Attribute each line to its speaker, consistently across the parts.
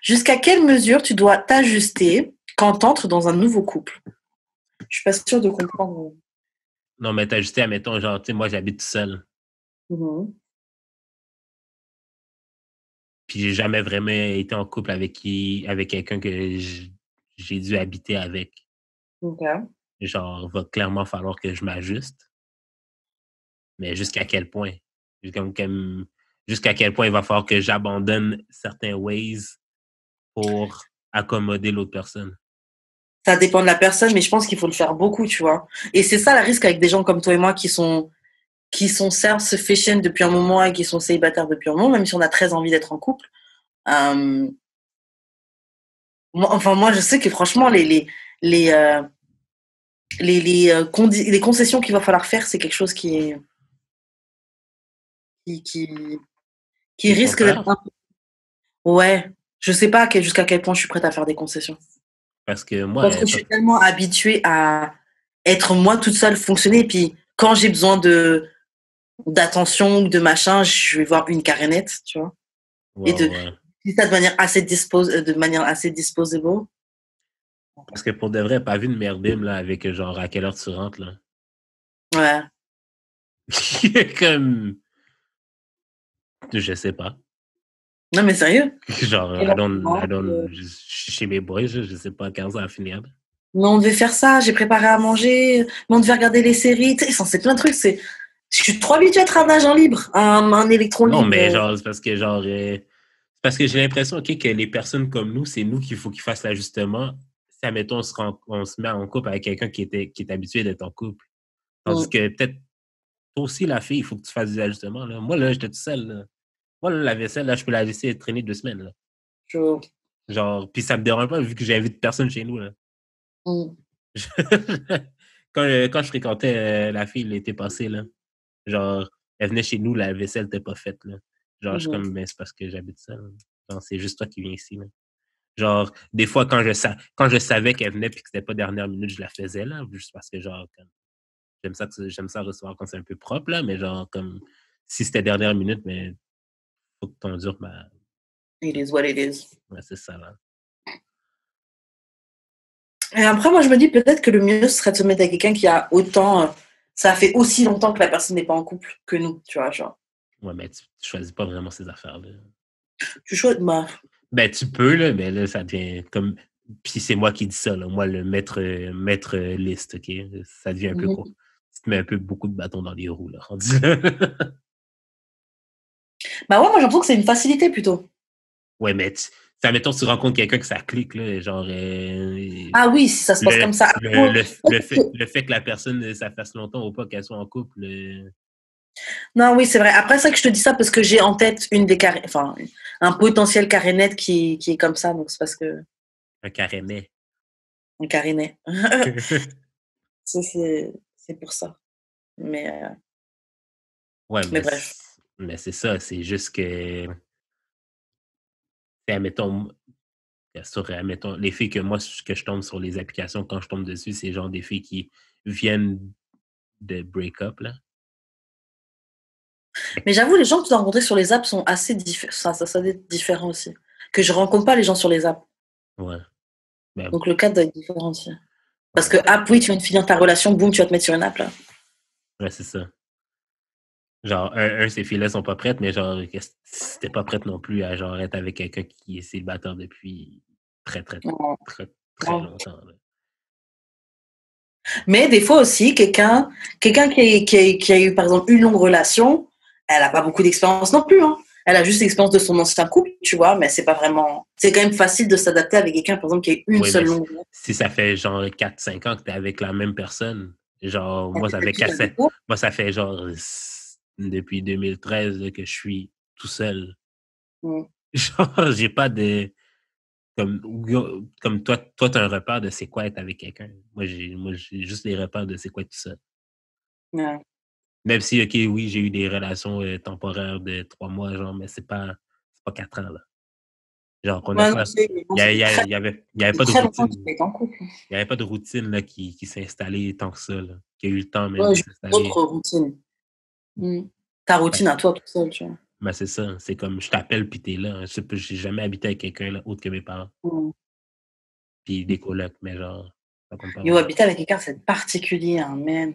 Speaker 1: Jusqu'à quelle mesure tu dois t'ajuster quand t'entres dans un nouveau couple? Je suis pas sûre de comprendre.
Speaker 2: Non, mais t'as juste, admettons, genre, tu sais, moi, j'habite tout seul.
Speaker 1: Mhm.
Speaker 2: Puis j'ai jamais vraiment été en couple avec quelqu'un que j'ai dû habiter avec.
Speaker 1: Ok.
Speaker 2: Genre, va clairement falloir que je m'ajuste. Mais jusqu'à quel point? Comme, jusqu'à quel point il va falloir que j'abandonne certains ways pour accommoder l'autre personne.
Speaker 1: Ça dépend de la personne, mais je pense qu'il faut le faire beaucoup, tu vois. Et c'est ça le risque avec des gens comme toi et moi qui sont self-sufficient depuis un moment et qui sont célibataires depuis un moment, même si on a très envie d'être en couple. Euh, moi, je sais que franchement, les, euh, les concessions qu'il va falloir faire, c'est quelque chose qui, qui, qui
Speaker 2: Qui te font
Speaker 1: risque d'être
Speaker 2: peur?
Speaker 1: un peu... Ouais, je sais pas jusqu'à quel point je suis prête à faire des concessions.
Speaker 2: Parce que moi,
Speaker 1: Parce que je suis tellement habituée à être moi toute seule, fonctionner. Et puis, quand j'ai besoin d'attention ou de machin, je vais voir une carénette, tu vois. Et
Speaker 2: ouais, ouais.
Speaker 1: si ça de manière assez disposable.
Speaker 2: Parce que pour de vrai, pas vu de merdime, là, avec genre à quelle heure tu rentres, là.
Speaker 1: Ouais.
Speaker 2: Comme, je sais pas.
Speaker 1: Non, mais sérieux.
Speaker 2: Genre,
Speaker 1: Et là,
Speaker 2: chez mes boys, je sais pas quand ça va finir.
Speaker 1: mais on devait faire ça, j'ai préparé à manger, mais on devait regarder les séries. Tu sais, c'est plein de trucs. Je suis trop habituée à être un agent libre, un électron
Speaker 2: Non,
Speaker 1: libre.
Speaker 2: mais genre, c'est parce que genre, c'est parce que j'ai l'impression, OK, que les personnes comme nous, c'est nous qu'il faut qu'ils fassent l'ajustement. Si, admettons, on se met en couple avec quelqu'un qui est habitué d'être en couple. Tandis
Speaker 1: Mm.
Speaker 2: que peut-être, toi aussi, la fille, il faut que tu fasses des ajustements, là. Moi, là, j'étais tout seul, là. Moi, là, la vaisselle, là, je peux la laisser traîner 2 semaines, là.
Speaker 1: Je-
Speaker 2: Genre, puis ça me dérange pas vu que j'invite personne chez nous, là.
Speaker 1: mm.
Speaker 2: Quand je fréquentais la fille l'été passé, là, genre, elle venait chez nous, la vaisselle n'était pas faite, là. Genre, je suis
Speaker 1: Mhm.
Speaker 2: comme, ben, c'est parce que j'habite seul. Genre, c'est juste toi qui viens ici, là. Genre, des fois, quand je savais qu'elle venait puis que c'était pas dernière minute, je la faisais, là, juste parce que, genre, comme, j'aime ça recevoir quand c'est un peu propre, là, mais genre, comme, si c'était dernière minute, mais faut que t'endures, ben,
Speaker 1: It is what it is.
Speaker 2: ouais, c'est ça, là.
Speaker 1: Et après, moi, je me dis peut-être que le mieux serait de se mettre avec quelqu'un qui a autant. Ça fait aussi longtemps que la personne n'est pas en couple que nous, tu vois, genre.
Speaker 2: Ouais, mais tu choisis pas vraiment ces affaires-là.
Speaker 1: Tu choisis. Bah,
Speaker 2: Ben, tu peux, là, mais là, ça devient comme. Puis c'est moi qui dis ça, là. Moi, le maître liste, OK? Ça devient un peu
Speaker 1: mhm.
Speaker 2: quoi? Tu te mets un peu beaucoup de bâtons dans les roues, là, rendu là.
Speaker 1: Bah ouais, moi, j'ai l'impression que c'est une facilité plutôt.
Speaker 2: Ouais, mais ça, mettons, tu rencontres quelqu'un que ça clique, là, genre,
Speaker 1: Ah oui, si ça se passe comme ça.
Speaker 2: le fait que la personne, ça fasse longtemps ou pas qu'elle soit en couple,
Speaker 1: Non, oui, c'est vrai. Après, c'est vrai que je te dis ça parce que j'ai en tête enfin, un potentiel carénette qui est comme ça, donc c'est parce que
Speaker 2: un carénet.
Speaker 1: un carénet. C'est pour ça. Mais, euh,
Speaker 2: Ouais,
Speaker 1: mais bref.
Speaker 2: mais c'est ça, c'est juste que, admettons, admettons, les filles que moi, que je tombe sur les applications, quand je tombe dessus, c'est genre des filles qui viennent de break-up, là.
Speaker 1: Mais j'avoue, les gens que tu as rencontrés sur les apps sont assez différents. Ça doit être différent aussi. Que je rencontre pas les gens sur les apps.
Speaker 2: Ouais. Ben,
Speaker 1: Donc le cadre doit être différent aussi. Parce que
Speaker 2: ouais,
Speaker 1: app, oui, tu viens de finir ta relation, boum, tu vas te mettre sur une app là.
Speaker 2: ouais, c'est ça. Genre, ces filles-là sont pas prêtes, mais genre, si t'es pas prête non plus à genre être avec quelqu'un qui est célibataire depuis très, très,
Speaker 1: Non,
Speaker 2: très, très
Speaker 1: non.
Speaker 2: longtemps, là.
Speaker 1: Mais des fois aussi, quelqu'un qui a eu par exemple une longue relation, elle a pas beaucoup d'expérience non plus. Hein. Elle a juste l'expérience de son ancien couple, tu vois, mais c'est pas vraiment. C'est quand même facile de s'adapter avec quelqu'un, par exemple, qui a eu une
Speaker 2: Oui, mais
Speaker 1: seule longue relation.
Speaker 2: si ça fait genre 4 5 ans que t'es avec la même personne, genre, moi, ça fait
Speaker 1: Qui
Speaker 2: 4
Speaker 1: a des
Speaker 2: 5
Speaker 1: fois.
Speaker 2: moi, ça fait genre depuis 2013 là, que je suis tout seul.
Speaker 1: Mm.
Speaker 2: Genre, j'ai pas de. Comme toi, t'as un repère de c'est quoi être avec quelqu'un. Moi, j'ai juste les repères de c'est quoi tout ça.
Speaker 1: Ouais.
Speaker 2: Même si, OK, oui, j'ai eu des relations temporaires de 3 mois, genre, mais c'est pas 4 ans, là. Genre, on n'a
Speaker 1: Ouais, non,
Speaker 2: pas.
Speaker 1: mais bon,
Speaker 2: Il y,
Speaker 1: ça
Speaker 2: a- il
Speaker 1: fait
Speaker 2: y, a-
Speaker 1: très,
Speaker 2: il y avait, il y avait pas de
Speaker 1: très longtemps que
Speaker 2: routine.
Speaker 1: tu es en couple.
Speaker 2: Il y avait pas de routine là, qui s'est installée tant que ça, là, qui a eu le temps même
Speaker 1: Ouais,
Speaker 2: de
Speaker 1: j'ai une autre
Speaker 2: s'installer.
Speaker 1: routine. Mm. Ta routine à toi tout seul, tu vois.
Speaker 2: Ben, c'est ça. C'est comme, je t'appelle puis t'es là. J'ai jamais habité avec quelqu'un là, autre que mes parents. Puis des colocs, mais genre, ça compte pas
Speaker 1: Yo,
Speaker 2: vraiment.
Speaker 1: habiter avec quelqu'un, c'est particulier, hein, man.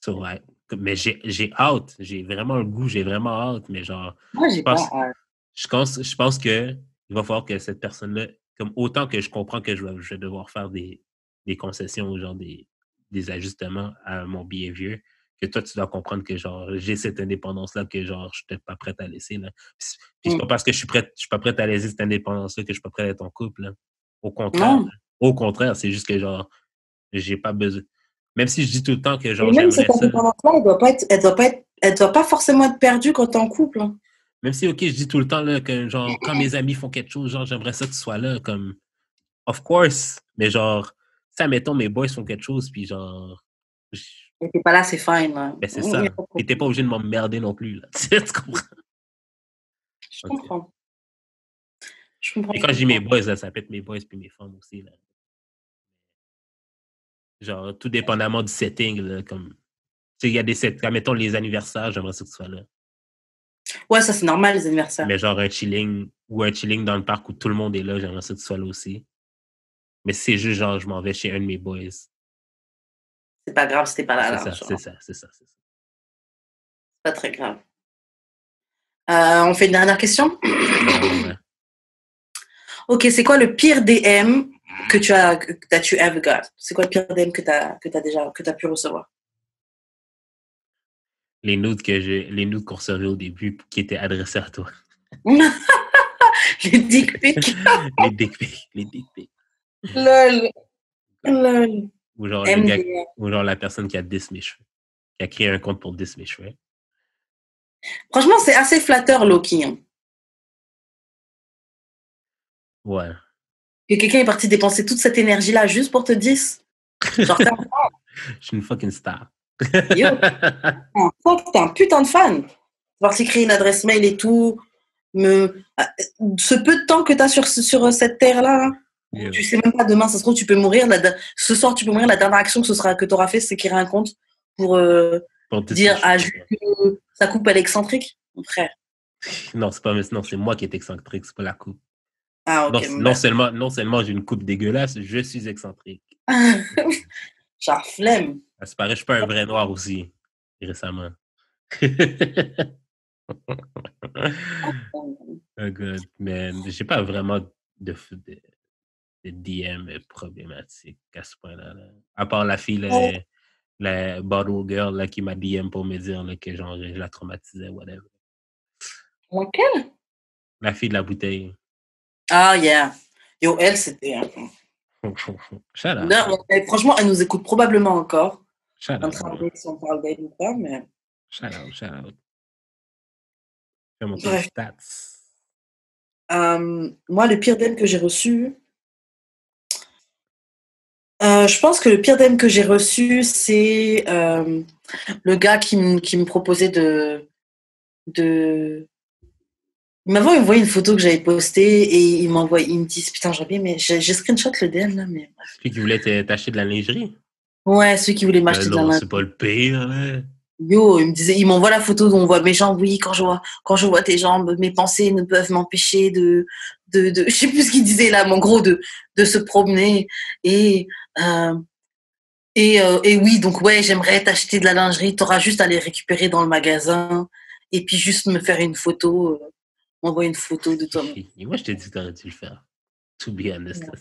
Speaker 2: So, ouais. Mais j'ai hâte. J'ai vraiment le goût. J'ai vraiment hâte. Mais genre,
Speaker 1: Moi,
Speaker 2: je
Speaker 1: j'ai pas
Speaker 2: pense,
Speaker 1: hâte.
Speaker 2: je pense que il va falloir que cette personne-là, comme autant que je comprends que je vais devoir faire des concessions ou genre des ajustements à mon behavior, que toi, tu dois comprendre que genre, j'ai cette indépendance-là que genre, je suis pas prête à laisser, là. Puis c'est pas parce que je suis pas prête à laisser cette indépendance-là que je suis pas prête à être en couple, là.
Speaker 1: Non.
Speaker 2: Au contraire, c'est juste que genre, j'ai pas besoin. Même si je dis tout le temps que
Speaker 1: Et
Speaker 2: genre,
Speaker 1: même cette
Speaker 2: j'aimerais ça.
Speaker 1: indépendance-là, elle doit pas forcément être perdue quand t'es en couple, hein.
Speaker 2: Même si, OK, je dis tout le temps là, que genre, quand mes amis font quelque chose, genre, j'aimerais ça que tu sois là, comme, of course, mais genre, ça, mettons, mes boys font quelque chose, puis genre,
Speaker 1: Et t'es pas là, c'est fine, là.
Speaker 2: ben c'est ça. Et t'es pas obligé de m'emmerder non plus, là. Tu comprends?
Speaker 1: Je
Speaker 2: OK.
Speaker 1: comprends. Je comprends,
Speaker 2: Et
Speaker 1: je
Speaker 2: quand je dis mes
Speaker 1: comprends.
Speaker 2: boys, là, ça peut être mes boys puis mes femmes aussi, là. Genre, tout dépendamment du setting, là, comme, tu sais, il y a des settings, mettons, les anniversaires, j'aimerais ça que tu sois là.
Speaker 1: Ouais, ça, c'est normal, les anniversaires.
Speaker 2: Mais genre, un chilling dans le parc où tout le monde est là, j'aimerais ça que tu sois là aussi. Mais si c'est juste, genre, je m'en vais chez un de mes boys.
Speaker 1: C'est pas grave si t'es pas là,
Speaker 2: C'est
Speaker 1: là.
Speaker 2: ça, c'est
Speaker 1: Genre.
Speaker 2: ça, c'est ça, c'est ça.
Speaker 1: C'est pas très grave. On fait une dernière question?
Speaker 2: Ouais.
Speaker 1: Ok, c'est quoi le pire DM que tu ever got? C'est quoi le pire DM que t'as pu recevoir?
Speaker 2: Les nudes qu'on recevait au début qui étaient adressés à toi.
Speaker 1: Les dick pics.
Speaker 2: Les dick pics.
Speaker 1: Lol. Lol.
Speaker 2: Ou genre le gars,
Speaker 1: MDR.
Speaker 2: ou genre la personne qui a 10 mes cheveux. Qui a créé un compte pour 10 mes cheveux.
Speaker 1: Franchement, c'est assez flatteur, Loki, hein.
Speaker 2: Ouais.
Speaker 1: Que quelqu'un est parti dépenser toute cette énergie-là juste pour te dire. Genre,
Speaker 2: Je suis une fucking star.
Speaker 1: yo, t'es un putain de fan. Parti créer une adresse mail et tout. Ce peu de temps que t'as sur cette terre-là,
Speaker 2: Yeah.
Speaker 1: tu sais même pas demain, ça se trouve, tu peux mourir. Ce soir, tu peux mourir. La dernière action que t'auras fait, c'est créer un compte pour
Speaker 2: Pour 10
Speaker 1: dire à
Speaker 2: cheveux.
Speaker 1: Jules que sa coupe, elle est excentrique. Mon frère.
Speaker 2: Non, c'est moi qui est excentrique, c'est pas la coupe.
Speaker 1: Ah, ok.
Speaker 2: Non seulement j'ai une coupe dégueulasse, je suis excentrique.
Speaker 1: Genre, flemme.
Speaker 2: Ça se paraît, je suis pas un vrai noir aussi, récemment. Oh God, man. J'ai pas vraiment de DM problématique à ce point-là. Là. À part la fille, la bottle girl là, qui m'a DM pour me dire là, que genre, je la traumatisais, whatever.
Speaker 1: Laquelle?
Speaker 2: La fille de la bouteille.
Speaker 1: Ah, yeah. Yo, elle, c'était.
Speaker 2: Shut up.
Speaker 1: Non, franchement, elle nous écoute probablement encore.
Speaker 2: Shut
Speaker 1: En
Speaker 2: up,
Speaker 1: train de
Speaker 2: bro.
Speaker 1: dire si on parle d'elle ou pas, mais.
Speaker 2: Shout out, shout out. Je vais monter les
Speaker 1: Bref.
Speaker 2: stats.
Speaker 1: Moi, le pire DM que j'ai reçu. Je pense que le pire DM que j'ai reçu, c'est le gars qui me proposait de. Il m'avait envoyé une photo que j'avais postée et il me dit putain, j'ai bien, mais j'ai screenshot le DM là, mais.
Speaker 2: Celui qui voulait t'acheter de la lingerie?
Speaker 1: Ouais, celui qui voulait
Speaker 2: Ben
Speaker 1: m'acheter de la
Speaker 2: non,
Speaker 1: lingerie.
Speaker 2: c'est pas le pire, là.
Speaker 1: Yo, il m'envoie la photo où on voit mes jambes. Oui, quand je vois tes jambes, mes pensées ne peuvent m'empêcher je sais plus ce qu'il disait là, mais en gros, de se promener. Et, euh, et oui, donc ouais, j'aimerais t'acheter de la lingerie. T'auras juste à les récupérer dans le magasin. Et puis juste me faire une photo, m'envoyer une photo de toi.
Speaker 2: Et moi, je t'ai dit que t'aurais dû le faire. To be honest. Là.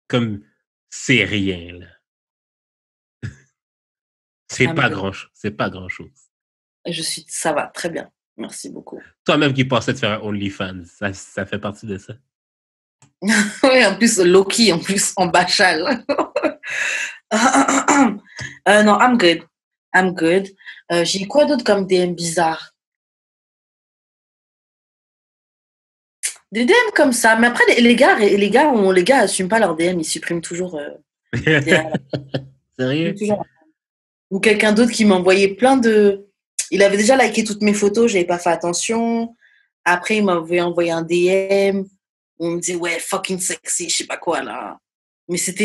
Speaker 2: Comme, c'est rien, là. C'est pas grand-chose. C'est pas grand-chose.
Speaker 1: Ça va, très bien. Merci beaucoup.
Speaker 2: Toi-même qui pensais de faire un OnlyFans, ça fait partie de ça.
Speaker 1: Oui, en plus, Loki, en plus, en bachal. Non, I'm good. I'm good. J'ai quoi d'autre comme DM bizarre? Des DM comme ça. Mais après, les gars assument pas leur DM. Ils suppriment toujours.
Speaker 2: Sérieux?
Speaker 1: Toujours. Ou quelqu'un d'autre qui m'envoyait plein de. Il avait déjà liké toutes mes photos, j'avais pas fait attention. Après, il m'avait envoyé un DM. On me dit, ouais, fucking sexy, je sais pas quoi, là. Mais c'est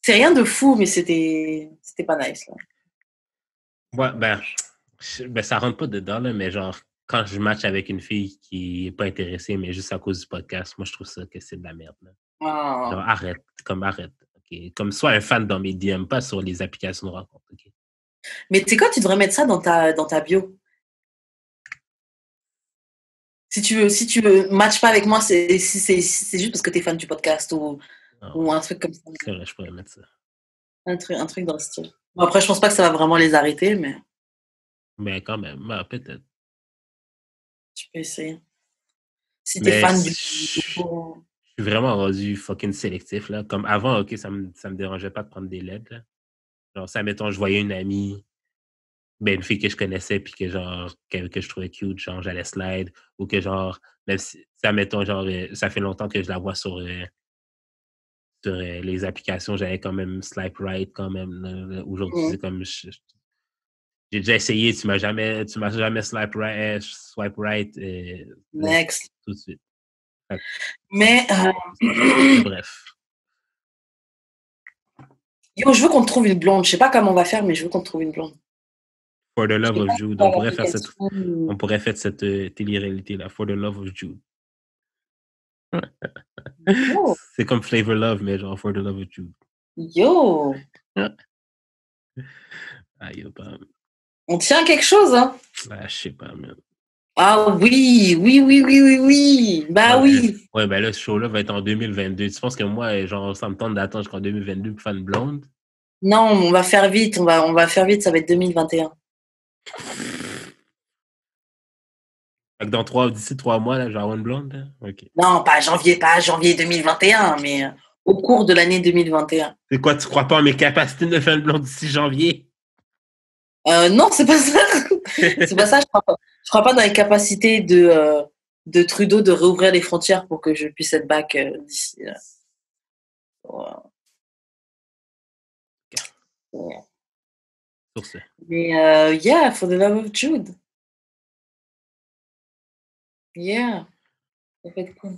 Speaker 1: rien de fou, mais c'était pas nice, là.
Speaker 2: Ouais, ben, Ben, ça rentre pas dedans, là, mais genre, quand je match avec une fille qui est pas intéressée, mais juste à cause du podcast, moi, je trouve ça que c'est de la merde. Là. Genre,
Speaker 1: Ah.
Speaker 2: arrête. Ok? Comme sois un fan dans mes DM, pas sur les applications de rencontre. Ok?
Speaker 1: Mais tu sais quoi, tu devrais mettre ça dans ta bio. Si tu veux, match pas avec moi, c'est juste parce que tu es fan du podcast
Speaker 2: Ah ouais,
Speaker 1: ou un truc comme ça.
Speaker 2: c'est vrai, je pourrais mettre ça.
Speaker 1: Un truc dans le style. Bon, après, je pense pas que ça va vraiment les arrêter, mais
Speaker 2: Mais quand même, ben, peut-être.
Speaker 1: tu peux essayer. Si tu es
Speaker 2: Mais
Speaker 1: fan
Speaker 2: je suis vraiment rendu fucking sélectif, là. Comme avant, ok, ça me dérangeait pas de prendre des LED, là. Genre, ça, mettons, je voyais une amie, ben, une fille que je connaissais, puis que, genre, que je trouvais cute, genre, j'allais slide, ou que, genre, même si, ça, mettons, genre, ça fait longtemps que je la vois sur les applications, j'allais quand même swipe right, quand même. Là. Aujourd'hui, c'est comme, j'ai déjà essayé, tu m'as jamais swipe right,
Speaker 1: next.
Speaker 2: tout de suite. Fait que
Speaker 1: Mais,
Speaker 2: mais bref.
Speaker 1: yo, je veux qu'on te trouve une blonde. Je sais pas comment on va faire, mais je veux qu'on te trouve une blonde.
Speaker 2: For the
Speaker 1: Je
Speaker 2: love
Speaker 1: sais
Speaker 2: of
Speaker 1: pas
Speaker 2: Jude.
Speaker 1: si l'application.
Speaker 2: On pourrait faire cette télé-réalité-là. For the love of Jude.
Speaker 1: Yo,
Speaker 2: C'est comme Flavor Love, mais genre For the love of Jude.
Speaker 1: yo,
Speaker 2: Ah, yo, pas.
Speaker 1: on tient quelque chose, hein.
Speaker 2: Ah, je sais pas, man.
Speaker 1: Ah oui. Bah oui.
Speaker 2: Ouais, ben là, ce show-là va être en 2022. Tu penses que moi, genre, ça me tente d'attendre jusqu'en 2022 pour faire une blonde?
Speaker 1: Non, on va faire vite. On va faire vite. Ça va être 2021.
Speaker 2: Fait que d'ici 3 mois, là, je vais avoir une blonde, là? OK.
Speaker 1: Non, pas janvier 2021, mais au cours de l'année 2021.
Speaker 2: C'est quoi, tu crois pas en mes capacités de faire une blonde d'ici janvier?
Speaker 1: Non, c'est pas ça. C'est pas ça. Je crois pas dans les capacités de Trudeau de réouvrir les frontières pour que je puisse être back d'ici. Ouais.
Speaker 2: Sur ce.
Speaker 1: Mais yeah, for the love of Jude. Yeah, ça peut être cool.